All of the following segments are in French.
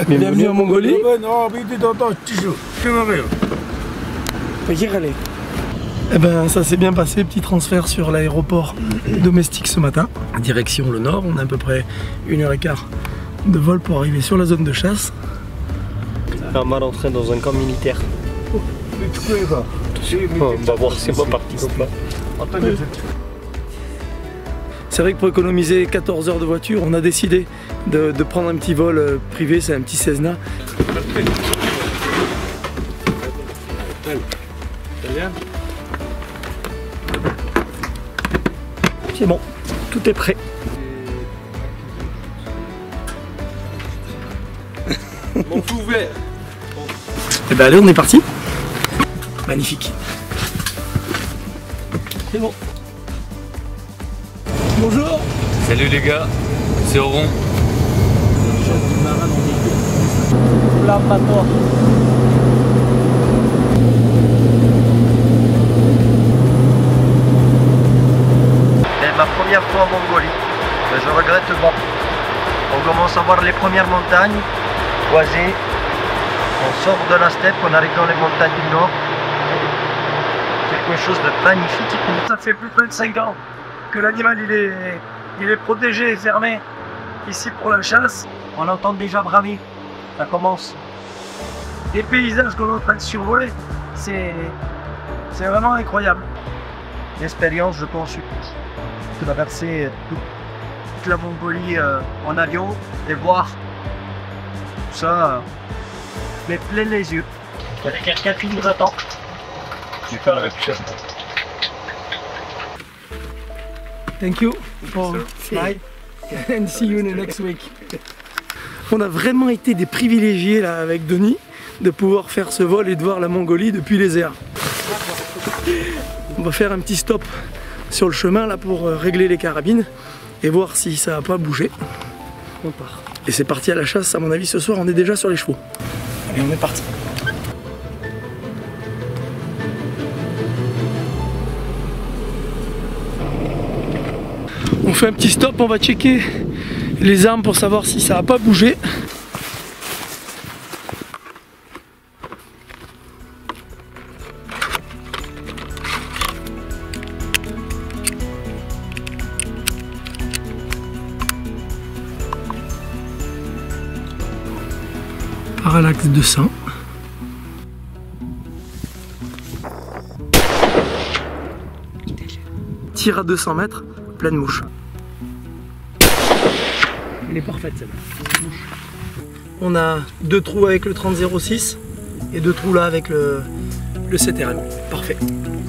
Bienvenue en Mongolie. Eh ben, ça s'est bien passé, petit transfert sur l'aéroport domestique ce matin. Direction le nord, on a à peu près 1h15 de vol pour arriver sur la zone de chasse. Un mal en train dans un camp militaire. On va voir si c'est pas parti comme ça. C'est vrai que pour économiser 14 heures de voiture, on a décidé de prendre un petit vol privé, c'est un petit Cessna. C'est bon, tout est prêt. Bon, tout ouvert. Et ben allez, on est parti. Magnifique. C'est bon. Bonjour. Salut les gars, c'est Oron. Là, pas toi. C'est ma première fois en Mongolie, mais je regrette pas. On commence à voir les premières montagnes, boisées. On sort de la steppe, on arrive dans les montagnes du nord. Quelque chose de magnifique. Ça fait plus près de 5 ans que l'animal il est protégé et fermé ici pour la chasse. On entend déjà bramer, ça commence. Les paysages qu'on est en train de survoler, c'est vraiment incroyable. L'expérience, je pense, de traverser toute la Mongolie en avion et voir tout ça, mais plein les yeux. Il y a quelqu'un qui nous attend. Je vais faire la même chose. Thank you for fly and see you in the next week. On a vraiment été des privilégiés là avec Denis de pouvoir faire ce vol et de voir la Mongolie depuis les airs. On va faire un petit stop sur le chemin là pour régler les carabines et voir si ça n'a pas bougé. On part. Et c'est parti à la chasse, à mon avis ce soir on est déjà sur les chevaux. Et on est parti. On fait un petit stop, on va checker les armes pour savoir si ça n'a pas bougé. Parallaxe 200. Tir à 200 mètres, pleine mouche. Elle est parfaite celle-là. On a 2 trous avec le 30-06 et 2 trous là avec le 7RM. Parfait.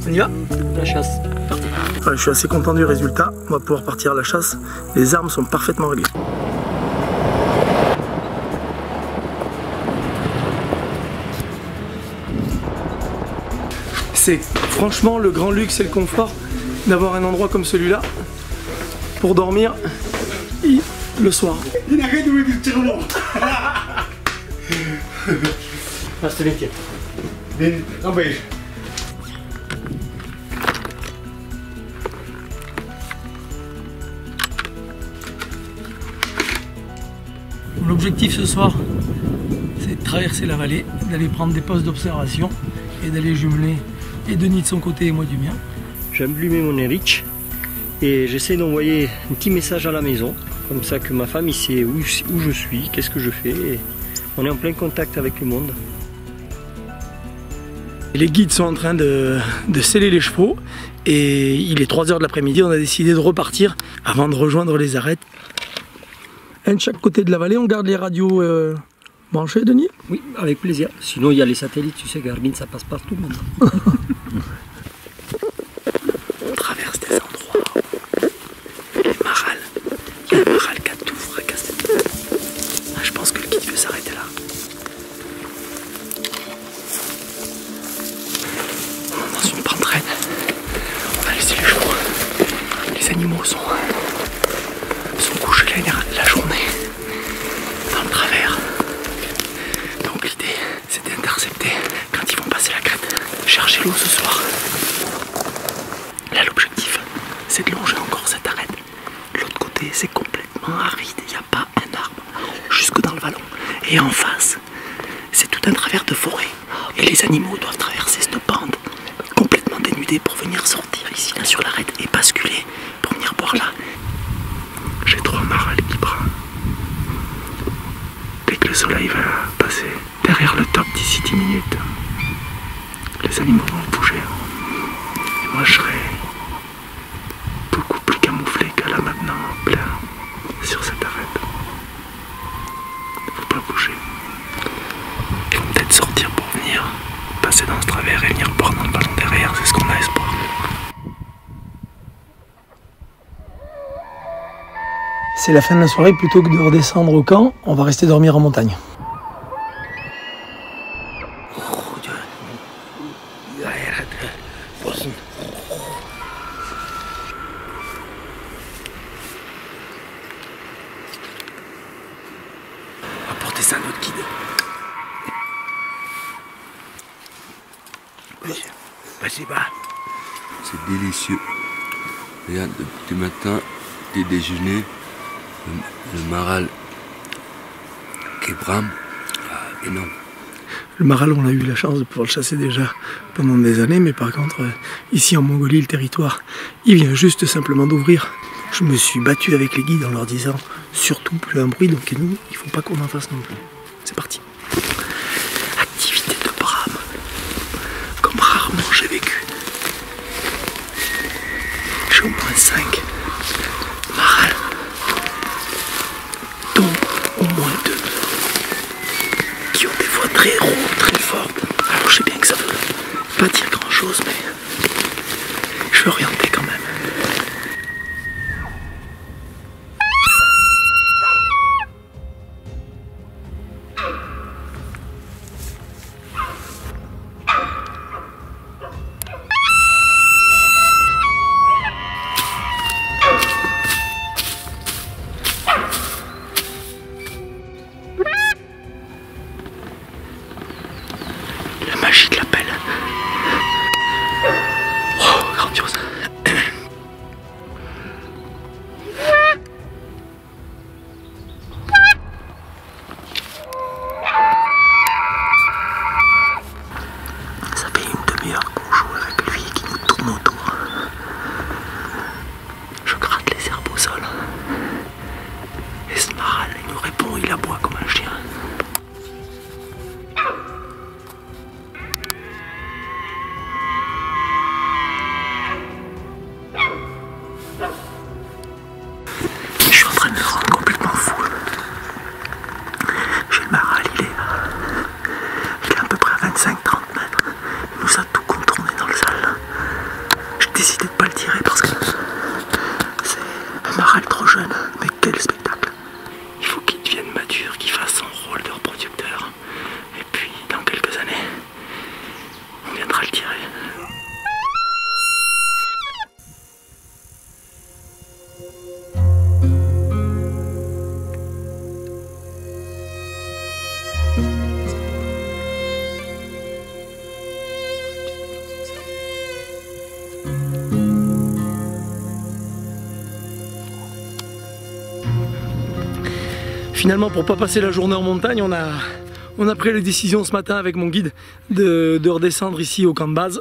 On y va? La chasse. Parti. Ouais, je suis assez content du résultat. On va pouvoir partir à la chasse. Les armes sont parfaitement réglées. C'est franchement le grand luxe et le confort d'avoir un endroit comme celui-là pour dormir le soir. L'objectif ce soir, c'est de traverser la vallée, d'aller prendre des postes d'observation et d'aller jumeler et Denis de son côté et moi du mien. J'ai allumé mon Erich et j'essaie d'envoyer un petit message à la maison, comme ça que ma famille sait où je suis, qu'est-ce que je fais. Et on est en plein contact avec le monde. Les guides sont en train de sceller les chevaux et il est 3 h de l'après-midi, on a décidé de repartir avant de rejoindre les arêtes. Un de chaque côté de la vallée, on garde les radios branchées, Denis? Oui, avec plaisir. Sinon il y a les satellites, tu sais, Garmin, ça passe partout maintenant. On traverse des endroits, les marales, il y a un maral qui a tout fracassé. Ah, je pense que le guide veut s'arrêter là. On est dans une pantraine, on va laisser les chevaux. Les animaux sont couchés la journée dans le travers. Donc l'idée c'est d'intercepter quand ils vont passer la crête, chercher l'eau ce soir. Là l'objectif c'est de longer encore cette arête. L'autre côté c'est complètement aride, il n'y a pas un arbre jusque dans le vallon. Et en face, c'est tout un travers de forêt. Et les animaux doivent traverser cette bande complètement dénudée pour venir sortir ici, là, sur l'arête et basculer pour venir boire là. J'ai 3 marals qui brament. Dès que le soleil va passer derrière le top d'ici 10 minutes, les animaux vont bouger. Et moi je serai beaucoup plus camouflé que là maintenant, en plein sur cette arête. Faut pas bouger. Ils vont peut-être sortir pour venir passer dans ce travers et venir boire dans le ballon derrière, c'est ce qu'on a espoir. C'est la fin de la soirée, plutôt que de redescendre au camp, on va rester dormir en montagne. Apportez ça à notre guide. Vas-y, va. C'est délicieux. Regarde, depuis le matin, petit déjeuner, le maral qui brame, énorme. Le maral, on a eu la chance de pouvoir le chasser déjà pendant des années, mais par contre, ici en Mongolie, le territoire, il vient juste simplement d'ouvrir. Je me suis battu avec les guides en leur disant surtout plus un bruit, donc nous, il ne faut pas qu'on en fasse non plus. C'est parti. Activité de brame, comme rarement j'ai vécu. J'ai au moins 5 marals, dont au moins 2 qui ont des voix très rauques, très fortes. Alors je sais bien que ça veut pas dire grand chose, mais je suis orienté quand même. La magie de l'appel. Oh, grandiose. Ça fait une demi-heure qu'on joue avec lui qui nous tourne autour. Je gratte les herbes au sol. Et ce maral, il nous répond, il aboie comme un chien. Je suis en train de me rendre complètement fou. J'ai le maral, il est à peu près à 25-30 mètres. Il nous a tout contourné dans le sale. J'ai décidé de pas le tirer parce que c'est un maral trop jeune. Mais quel spectacle! Il faut qu'il devienne mature, qu'il fasse son rôle de reproducteur. Et puis, dans quelques années, on viendra le tirer. Finalement, pour pas passer la journée en montagne, on a pris la décision ce matin avec mon guide de redescendre ici au camp de base.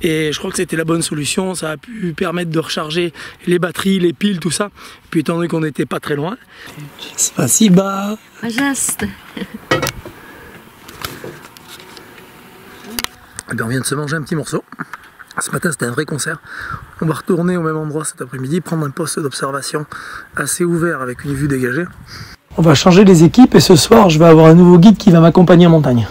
Et je crois que c'était la bonne solution. Ça a pu permettre de recharger les batteries, les piles, tout ça. Puis étant donné qu'on n'était pas très loin. Spasiba. Pожалуйста. On vient de se manger un petit morceau. Ce matin, c'était un vrai concert. On va retourner au même endroit cet après-midi, prendre un poste d'observation assez ouvert avec une vue dégagée. On va changer les équipes et ce soir, je vais avoir un nouveau guide qui va m'accompagner en montagne.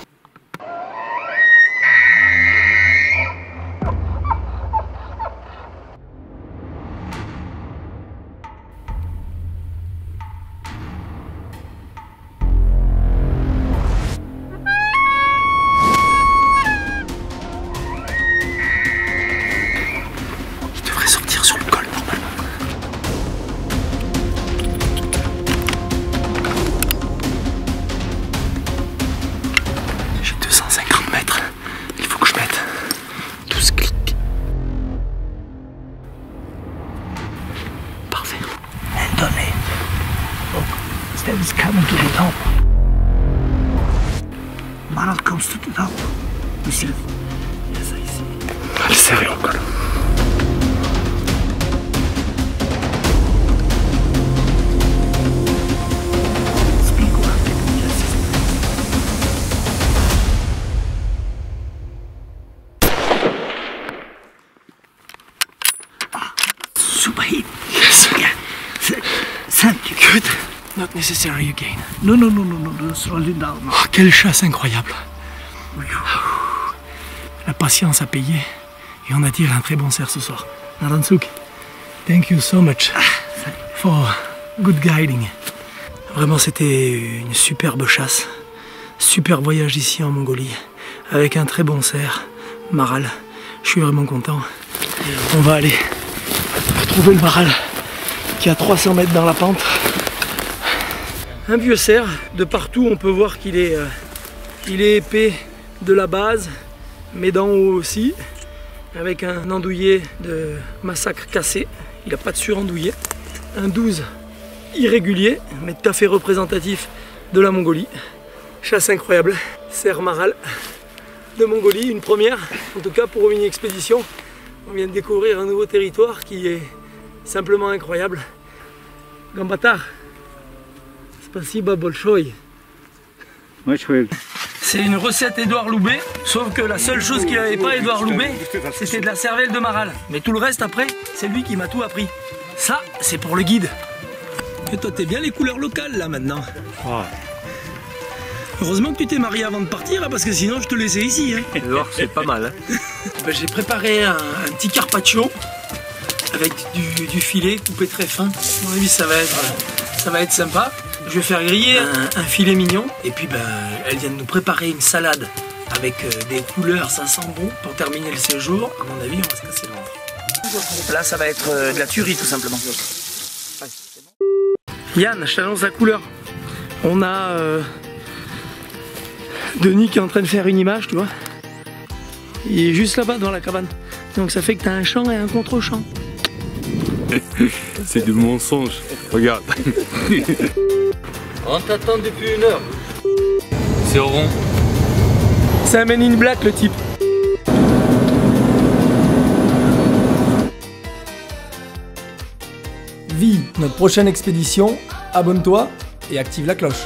Il devrait sortir sur le col normalement. J'ai 250 mètres. Il faut que je mette 12 clics. Parfait. Anthony, look, Steve's coming to the top. Maral comes to the top. You see it? Yes, I see. Al serio ancora. Speak one bit. Yes. Super heat. Yes. Yeah. Thank you. Good. Not necessary again. No. It's rolling down. No. Oh, quelle chasse incroyable. La patience a payé et on a tiré un très bon cerf ce soir. Narantsuk, thank you so much for good guiding. Vraiment c'était une superbe chasse, super voyage ici en Mongolie avec un très bon cerf, Maral. Je suis vraiment content. On va aller retrouver le Maral qui est à 300 mètres dans la pente. Un vieux cerf, de partout on peut voir qu'il est épais de la base, mais d'en haut aussi, avec un andouillé de massacre cassé. Il n'a pas de surandouillé. Un 12 irrégulier, mais tout à fait représentatif de la Mongolie. Chasse incroyable, cerf Maral de Mongolie, une première, en tout cas pour une expédition. On vient de découvrir un nouveau territoire qui est simplement incroyable. Gambatar, spasiba bolshoi. C'est une recette Édouard Loubet, sauf que la seule chose qu'il n'avait pas Édouard Loubet, c'était de la cervelle de Maral. Mais tout le reste après, c'est lui qui m'a tout appris. Ça, c'est pour le guide. Et toi, t'es bien les couleurs locales là maintenant. Ouais. Heureusement que tu t'es marié avant de partir, là, parce que sinon je te laissais ici. Hein. Dehors, c'est pas mal. Hein. Ben, j'ai préparé un petit carpaccio avec du filet coupé très fin. À mon avis, ça va être sympa. Je vais faire griller un filet mignon et puis ben, elle vient de nous préparer une salade avec des couleurs, ça sent bon pour terminer le séjour. À mon avis, on va se casser le ventre. Là, ça va être de la tuerie tout simplement. Yann, je t'annonce la couleur. On a Denis qui est en train de faire une image, tu vois. Il est juste là-bas dans la cabane. Donc ça fait que tu as un champ et un contre-champ. C'est du mensonge. Regarde. On t'attend depuis 1 heure. C'est rond. C'est un Men in Black le type. Vie notre prochaine expédition, abonne-toi et active la cloche.